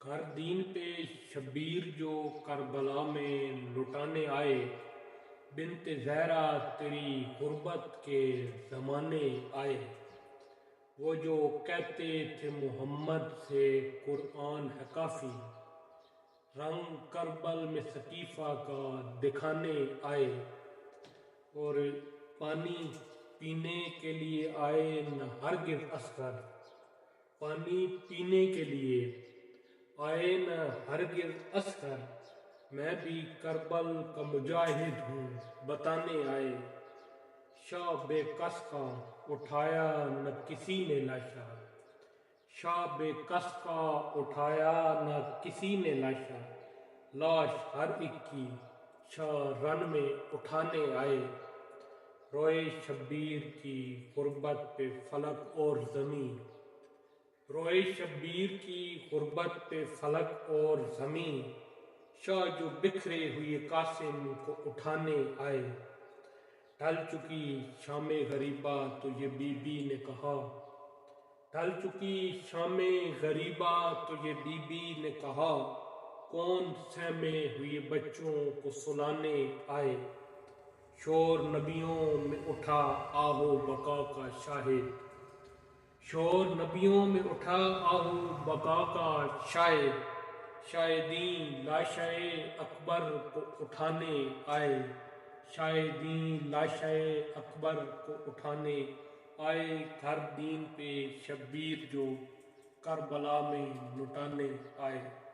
ہر دین پہ شبیر جو کربلا میں لٹانے آئے، بنت زہرا تیری غربت کے زمانے آئے۔ وہ جو کہتے تھے محمد سے قرآن ہے کافی، رنگ کربل میں سقیفہ کا دکھانے آئے۔ اور پانی پینے کے لیے آئے نہ ہرگز اصغر، پانی پینے کے لیے آئے نہ ہرگز اصغر، میں بھی کربل کا مجاہد ہوں بتانے آئے۔ شاہ بے کس کا اٹھایا نہ کسی نے لاشا، شاہ بے کس کا اٹھایا نہ کسی نے لاشا، لاش ہر ایک کی شاہ رن میں اٹھانے آئے۔ روئے شبیر کی غربت پہ فلک اور زمین، روئے شبیر کی غربت پہ فلک اور زمین، شاہ جو بکھرے ہوئے قاسم کو اٹھانے آئے۔ ڈھل چکی شام غریباں تو یہ بی بی نے کہا، ڈھل چکی شام غریباں تو یہ بی بی نے کہا، کون سہمے ہوئے بچوں کو سلانے آئے۔ شور نبیوں میں اٹھا آہو بقا کا شاہد، شور نبیوں میں اٹھا آہو بقا کا شاہد، شاہدین لاشائے اکبر کو اٹھانے آئے، شاہدین لاشائے اکبر کو اٹھانے آئے۔ ہر دین پہ شبیر جو کربلا میں لٹانے آئے۔